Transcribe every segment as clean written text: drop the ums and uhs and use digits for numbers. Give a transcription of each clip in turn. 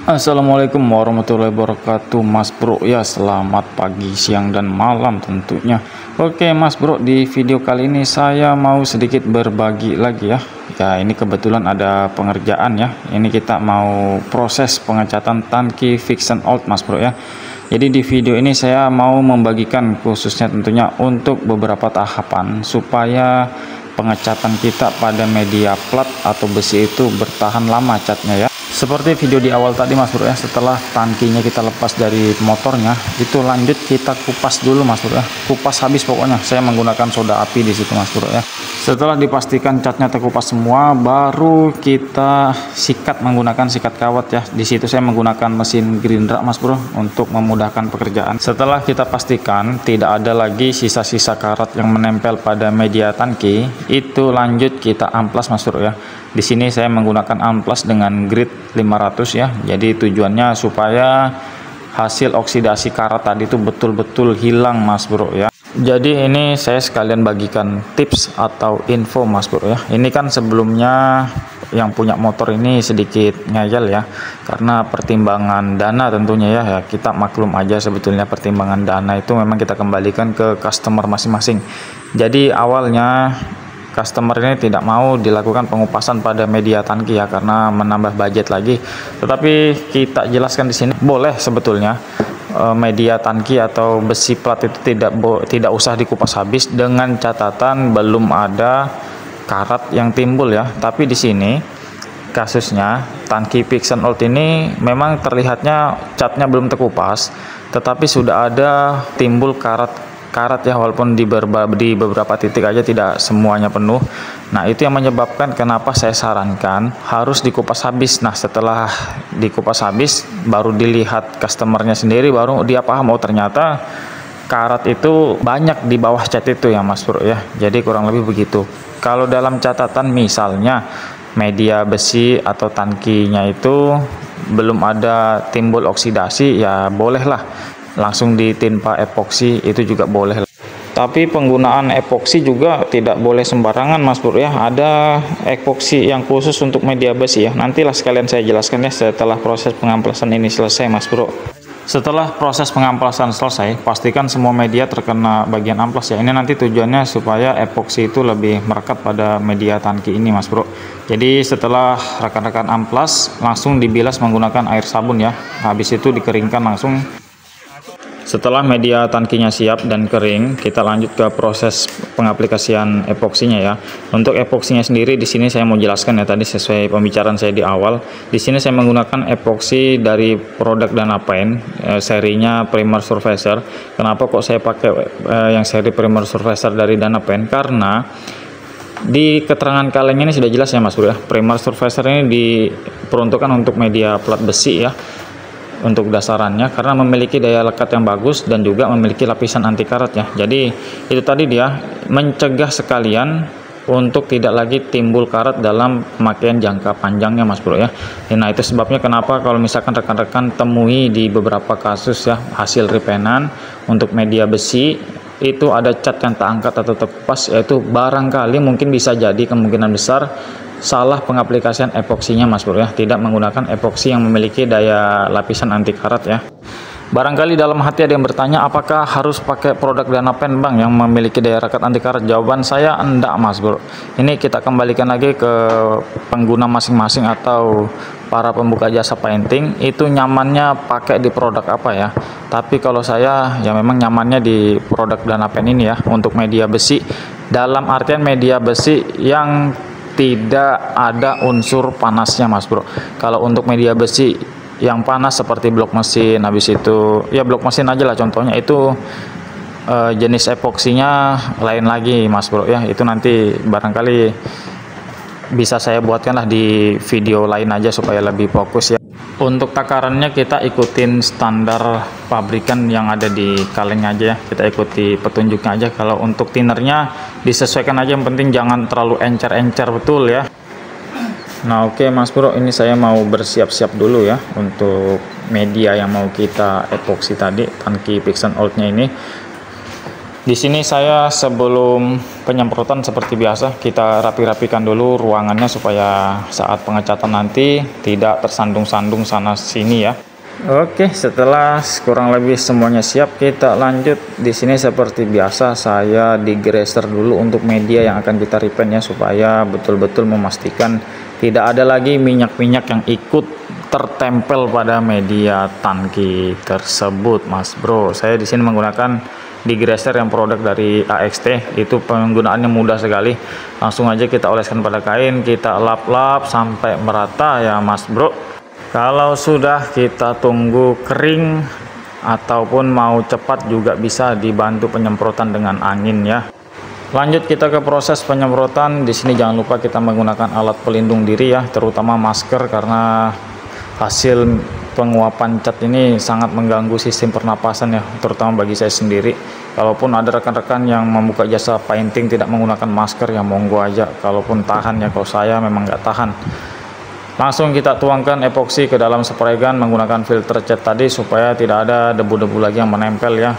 Assalamualaikum warahmatullahi wabarakatuh, Mas Bro. Ya, selamat pagi, siang, dan malam tentunya. Oke Mas Bro, di video kali ini saya mau sedikit berbagi lagi ya. Ya, ini kebetulan ada pengerjaan ya. Ini kita mau proses pengecatan tangki Vixion Old Mas Bro ya. Jadi di video ini saya mau membagikan khususnya tentunya untuk beberapa tahapan supaya pengecatan kita pada media plat atau besi itu bertahan lama catnya ya. Seperti video di awal tadi Mas Bro ya, setelah tangkinya kita lepas dari motornya, itu lanjut kita kupas dulu Mas Bro ya. Kupas habis pokoknya. Saya menggunakan soda api di situ Mas Bro ya. Setelah dipastikan catnya terkupas semua, baru kita sikat menggunakan sikat kawat ya. Di situ saya menggunakan mesin Grindra Mas Bro untuk memudahkan pekerjaan. Setelah kita pastikan tidak ada lagi sisa-sisa karat yang menempel pada media tangki, itu lanjut kita amplas Mas Bro ya. Di sini saya menggunakan amplas dengan grit 500 ya. Jadi tujuannya supaya hasil oksidasi karat tadi itu betul-betul hilang Mas Bro ya. Jadi ini saya sekalian bagikan tips atau info Mas Bro ya. Ini kan sebelumnya yang punya motor ini sedikit ngeyel ya, karena pertimbangan dana tentunya ya. Kita maklum aja sebetulnya pertimbangan dana itu memang kita kembalikan ke customer masing-masing. Jadi awalnya customer ini tidak mau dilakukan pengupasan pada media tangki ya, karena menambah budget lagi. Tetapi kita jelaskan di sini boleh sebetulnya media tangki atau besi plat itu tidak usah dikupas habis, dengan catatan belum ada karat yang timbul ya. Tapi di sini kasusnya tangki Vixion Old ini memang terlihatnya catnya belum terkupas, tetapi sudah ada timbul karat ya, walaupun di beberapa titik aja, tidak semuanya penuh. Nah, itu yang menyebabkan kenapa saya sarankan harus dikupas habis. Nah, setelah dikupas habis baru dilihat customernya sendiri, baru dia paham, oh ternyata karat itu banyak di bawah cat itu ya Mas Bro ya. Jadi kurang lebih begitu. Kalau dalam catatan misalnya media besi atau tangkinya itu belum ada timbul oksidasi, ya bolehlah langsung ditimpa epoksi, itu juga boleh. Tapi penggunaan epoksi juga tidak boleh sembarangan Mas Bro ya. Ada epoksi yang khusus untuk media besi ya. Nantilah sekalian saya jelaskan ya setelah proses pengamplasan ini selesai Mas Bro. Setelah proses pengamplasan selesai, pastikan semua media terkena bagian amplas ya. Ini nanti tujuannya supaya epoksi itu lebih merekat pada media tangki ini Mas Bro. Jadi setelah rekan-rekan amplas, langsung dibilas menggunakan air sabun ya. Habis itu dikeringkan langsung. Setelah media tangkinya siap dan kering, kita lanjut ke proses pengaplikasian epoksinya ya. Untuk epoksinya sendiri di sini saya mau jelaskan ya, tadi sesuai pembicaraan saya di awal. Di sini saya menggunakan epoksi dari produk Danapaint, serinya Primer Surfacer. Kenapa kok saya pakai yang seri Primer Surfacer dari Danapaint? Karena di keterangan kalengnya ini sudah jelas ya Mas Bro ya. Primer Surfacer ini diperuntukkan untuk media plat besi ya, untuk dasarannya, karena memiliki daya lekat yang bagus dan juga memiliki lapisan anti karat ya. Jadi itu tadi dia mencegah sekalian untuk tidak lagi timbul karat dalam pemakaian jangka panjangnya Mas Bro ya. Nah, itu sebabnya kenapa kalau misalkan rekan-rekan temui di beberapa kasus ya hasil repaintan untuk media besi itu ada cat yang tak angkat atau terkupas, yaitu barangkali mungkin bisa jadi kemungkinan besar salah pengaplikasian epoksinya Mas Bro ya, tidak menggunakan epoksi yang memiliki daya lapisan anti karat ya. Barangkali dalam hati ada yang bertanya, apakah harus pakai produk Danapaint Bang yang memiliki daya rekat anti karat? Jawaban saya enggak Mas Bro. Ini kita kembalikan lagi ke pengguna masing-masing atau para pembuka jasa painting, itu nyamannya pakai di produk apa ya. Tapi kalau saya ya memang nyamannya di produk Danapaint ini ya, untuk media besi, dalam artian media besi yang tidak ada unsur panasnya Mas Bro. Kalau untuk media besi yang panas seperti blok mesin, habis itu ya blok mesin aja lah contohnya, itu jenis epoksinya lain lagi Mas Bro ya. Itu nanti barangkali bisa saya buatkan lah di video lain aja supaya lebih fokus ya. Untuk takarannya kita ikutin standar pabrikan yang ada di kaleng aja ya, kita ikuti petunjuknya aja. Kalau untuk tinernya disesuaikan aja, yang penting jangan terlalu encer-encer, betul ya. Nah oke Mas Bro, ini saya mau bersiap-siap dulu ya untuk media yang mau kita epoksi tadi, tangki Vixion Old-nya ini. Di sini saya sebelum penyemprotan seperti biasa, kita rapi-rapikan dulu ruangannya supaya saat pengecatan nanti tidak tersandung-sandung sana sini ya. Oke, setelah kurang lebih semuanya siap, kita lanjut. Di sini seperti biasa saya digreser dulu untuk media yang akan kita repaint ya, supaya betul-betul memastikan tidak ada lagi minyak-minyak yang ikut tertempel pada media tangki tersebut, Mas Bro. Saya di sini menggunakan digreser yang produk dari AXT, itu penggunaannya mudah sekali. Langsung aja kita oleskan pada kain, kita lap-lap sampai merata ya, Mas Bro. Kalau sudah, kita tunggu kering ataupun mau cepat juga bisa dibantu penyemprotan dengan angin ya. Lanjut kita ke proses penyemprotan. Di sini jangan lupa kita menggunakan alat pelindung diri ya, terutama masker, karena hasil penguapan cat ini sangat mengganggu sistem pernapasan ya, terutama bagi saya sendiri. Kalaupun ada rekan-rekan yang membuka jasa painting tidak menggunakan masker ya monggo aja, kalaupun tahan ya. Kalau saya memang nggak tahan. Langsung kita tuangkan epoksi ke dalam spray gun menggunakan filter cat tadi supaya tidak ada debu-debu lagi yang menempel ya.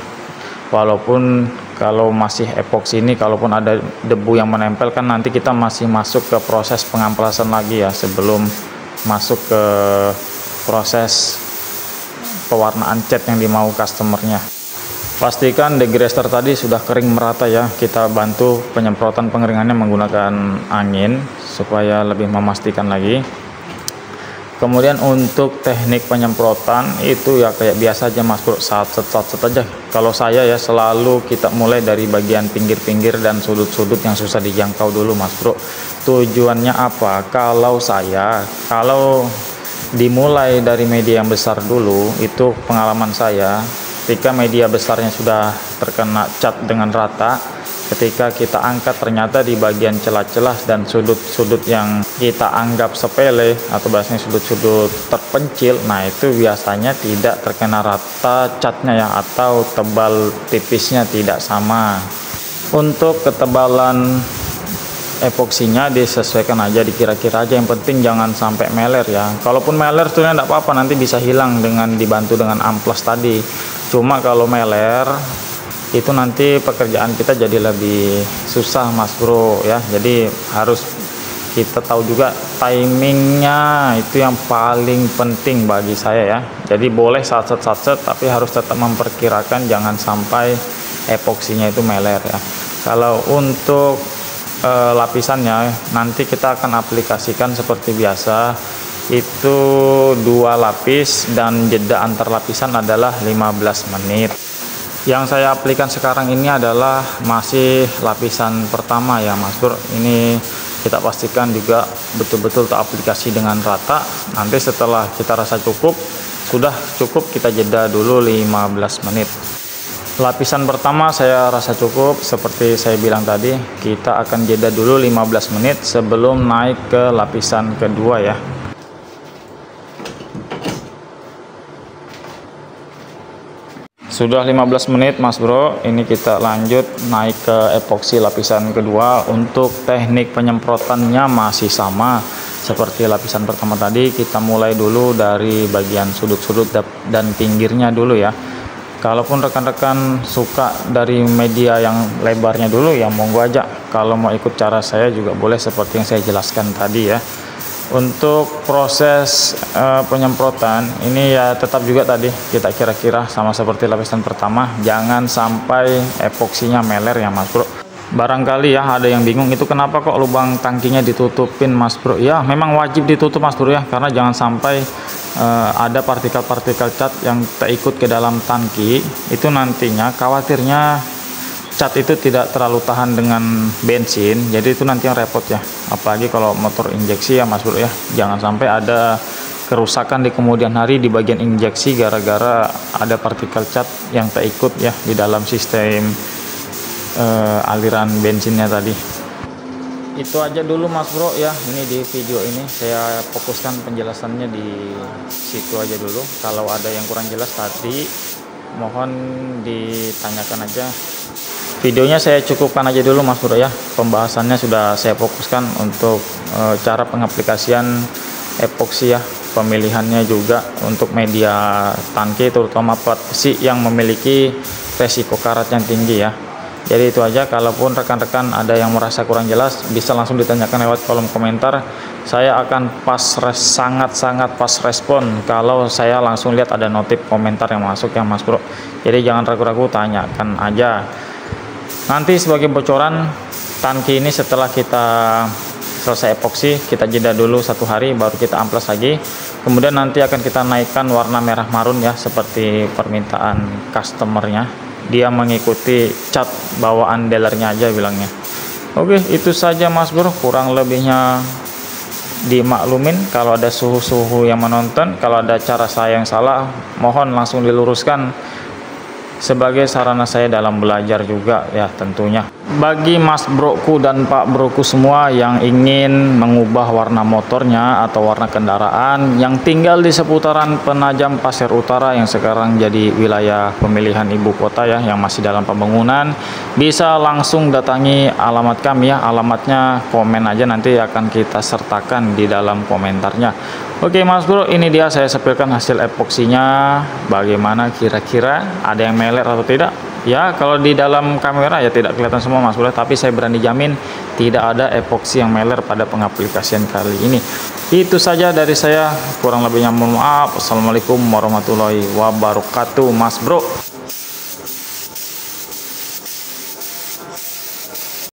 Walaupun kalau masih epoksi ini, kalaupun ada debu yang menempel kan nanti kita masih masuk ke proses pengamplasan lagi ya, sebelum masuk ke proses pewarnaan cat yang dimau customernya. Pastikan degreaser tadi sudah kering merata ya. Kita bantu penyemprotan pengeringannya menggunakan angin supaya lebih memastikan lagi. Kemudian untuk teknik penyemprotan itu ya kayak biasa aja Mas Bro, satset aja. Kalau saya ya selalu kita mulai dari bagian pinggir-pinggir dan sudut-sudut yang susah dijangkau dulu Mas Bro. Tujuannya apa? Kalau dimulai dari media yang besar dulu, itu pengalaman saya, ketika media besarnya sudah terkena cat dengan rata, ketika kita angkat ternyata di bagian celah-celah dan sudut-sudut yang kita anggap sepele atau bahasanya sudut-sudut terpencil, nah itu biasanya tidak terkena rata catnya ya, atau tebal tipisnya tidak sama. Untuk ketebalan epoksinya disesuaikan aja, dikira-kira aja, yang penting jangan sampai meler ya. Kalaupun meler sebenarnya tidak apa-apa, nanti bisa hilang dengan dibantu dengan amplas tadi. Cuma kalau meler itu nanti pekerjaan kita jadi lebih susah Mas Bro ya. Jadi harus kita tahu juga timingnya, itu yang paling penting bagi saya ya. Jadi boleh satset tapi harus tetap memperkirakan jangan sampai epoksinya itu meler ya. Kalau untuk lapisannya nanti kita akan aplikasikan seperti biasa, itu 2 lapis dan jeda antar lapisan adalah 15 menit. Yang saya aplikasikan sekarang ini adalah masih lapisan pertama ya Mas Bro. Ini kita pastikan juga betul-betul teraplikasi dengan rata. Nanti setelah kita rasa sudah cukup, kita jeda dulu 15 menit. Lapisan pertama saya rasa cukup, seperti saya bilang tadi, kita akan jeda dulu 15 menit sebelum naik ke lapisan kedua ya. Sudah 15 menit Mas Bro, ini kita lanjut naik ke epoksi lapisan kedua. Untuk teknik penyemprotannya masih sama seperti lapisan pertama tadi, kita mulai dulu dari bagian sudut-sudut dan pinggirnya dulu ya. Kalaupun rekan-rekan suka dari media yang lebarnya dulu ya monggo aja. Kalau mau ikut cara saya juga boleh seperti yang saya jelaskan tadi ya. Untuk proses penyemprotan ini ya tetap juga tadi kita kira-kira sama seperti lapisan pertama, jangan sampai epoksinya meler ya Mas Bro. Barangkali ya ada yang bingung, itu kenapa kok lubang tangkinya ditutupin Mas Bro? Ya memang wajib ditutup Mas Bro ya, karena jangan sampai ada partikel-partikel cat yang terikut ke dalam tangki. Itu nantinya khawatirnya cat itu tidak terlalu tahan dengan bensin, jadi itu nanti yang repot ya, apalagi kalau motor injeksi ya Mas Bro ya. Jangan sampai ada kerusakan di kemudian hari di bagian injeksi gara-gara ada partikel cat yang terikut ya di dalam sistem aliran bensinnya tadi. Itu aja dulu Mas Bro ya, ini di video ini saya fokuskan penjelasannya di situ aja dulu. Kalau ada yang kurang jelas tadi mohon ditanyakan aja. Videonya saya cukupkan aja dulu Mas Bro ya, pembahasannya sudah saya fokuskan untuk cara pengaplikasian epoksi ya, pemilihannya juga untuk media tangki terutama plat besi yang memiliki resiko karat yang tinggi ya. Jadi itu aja. Kalaupun rekan-rekan ada yang merasa kurang jelas, bisa langsung ditanyakan lewat kolom komentar. Saya akan sangat-sangat pas respon kalau saya langsung lihat ada notif komentar yang masuk ya Mas Bro. Jadi jangan ragu-ragu, tanyakan aja. Nanti sebagai bocoran, tangki ini setelah kita selesai epoksi, kita jeda dulu 1 hari, baru kita amplas lagi. Kemudian nanti akan kita naikkan warna merah marun ya, seperti permintaan customernya. Dia mengikuti cat bawaan dealernya aja bilangnya. Oke, itu saja Mas Bro, kurang lebihnya dimaklumin. Kalau ada suhu-suhu yang menonton, kalau ada cara saya yang salah, mohon langsung diluruskan, sebagai sarana saya dalam belajar juga ya tentunya. Bagi Mas Broku dan Pak Broku semua yang ingin mengubah warna motornya atau warna kendaraan, yang tinggal di seputaran Penajam Pasir Utara yang sekarang jadi wilayah pemilihan ibu kota ya, yang masih dalam pembangunan, bisa langsung datangi alamat kami ya. Alamatnya komen aja, nanti akan kita sertakan di dalam komentarnya. Oke Mas Bro, ini dia saya sepilkan hasil epoksinya. Bagaimana kira-kira, ada yang meler atau tidak? Ya kalau di dalam kamera ya tidak kelihatan semua Mas Bro, tapi saya berani jamin tidak ada epoksi yang meler pada pengaplikasian kali ini. Itu saja dari saya, kurang lebihnya mohon maaf. Assalamualaikum warahmatullahi wabarakatuh Mas Bro.